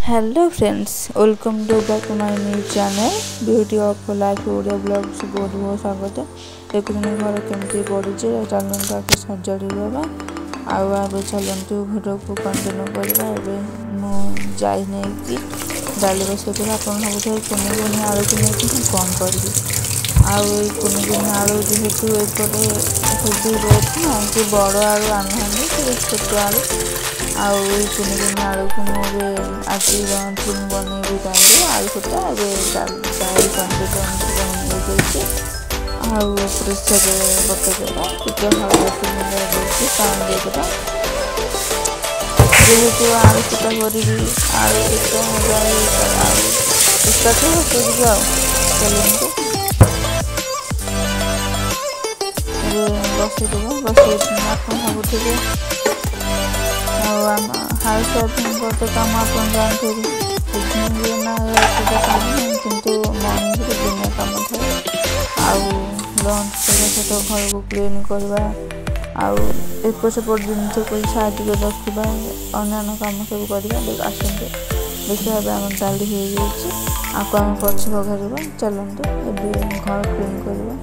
Hello friends, welcome to back to my new channel beauty of life Odia blogs. बहुत बहुत स्वागत। देखुन घर केमती पड़ी चलता आगे सजाड़ा आगे चलतु घर को कंटिन्यू करवा। मुझे नहीं डाली बसई आप भाई कुनि कुनि आलू को नहीं कौन करी आई कुनि कुनि आलू जेहेतु एपटे हेवी रेट ना कि बड़ आलू आना छोट आलू आई कुनि कुनि आलू को मुझे आज बनई डाली आलू खटा डाली कंटिन्यू प्रेसर पकईदेवा टे हल्दी देती पानी देदेवा जेहेतु आलू खटा करी आलू खटा एकाठी बसईदेवी चलते बसईदेव बसई आप भावुवे हाउस वाइफ तो कम आप जानते ना कम कि मॉर्निंग दिन कम थे लंच छोट घर को क्लीन करवा एपट सेपट जिनस को साइड रखा अन्य कम सब करवा। आसते देखिए आम डाली हो जाए आपको आम पछ बघार चलते घर क्लीन करवा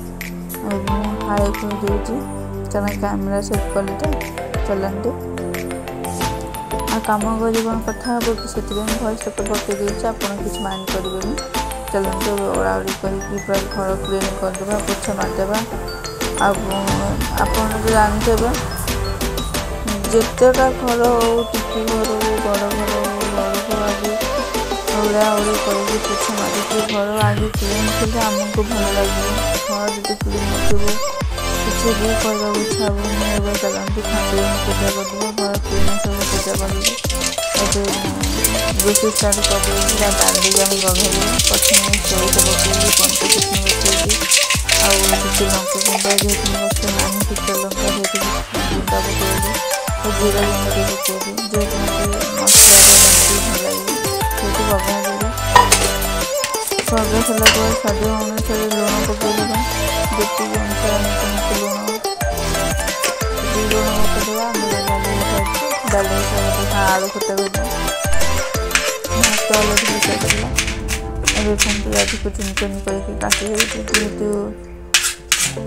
हाई कर कैमेरा सेट कले तो चलते कम कर कथा हे कि भॉइस तो पकई आप किसी माइंड करेंगे। चलते ओड़ाड़ी कर घर क्लीन करदे पोछा मारिदेवा आप जानते जितेटा घर हो टिकी घर हो बड़ घर हो घर को आगे ओड़ाओड़ी कर पोछा मारिक घर आगे क्लीन थे आमको भल लगे। घर जो क्लीन नथो किसी भी करवा इच्छा हे चलते ठाकुर पूजा करदेव घर क्लीन सब पूजा कर रोषे स्टार्ट कर डाली आम बघार प्रथम सोई पकड़ी पंचकृष्ण बचेगी आगे लंका गुंडा जेहतु ना शुक्ला लंका गुंडा पकड़ी जीरा गुंडा पकड़ी जेहतु मसला भल लगे से बघार बघा सारा स्वाद अनुसार लुण पकईदेवा जी अनुसार लुण डाली आलू खटा आज को चुन चुन करके काटी जेहेतु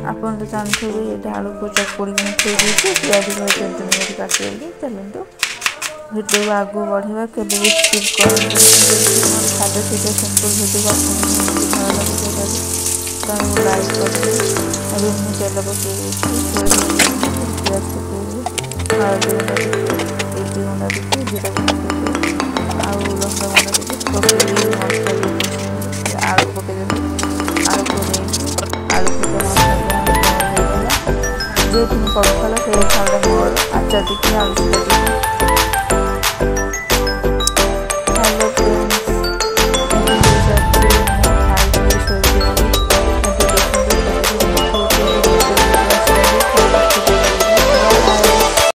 आप तो जानते ये आलू को चकुड़ी थी प्याज को चुन चुन कर काटिदेली। चलते भिडियो को आगू बढ़ेगा केवे भी स्किप कर सादा सीधा सिंपल भिडियो आपको भल लगे लाइक कर तेल पकई प्याज पकई हल्दी गुंडा देखिए जीरा गुंडा आउ लंका गुंडा देखिए मसला आलू पकईदेवी आलू को आलू खटा मसला जो तुम पकड़ा से खाला मोर आचार देखिए आलू खटा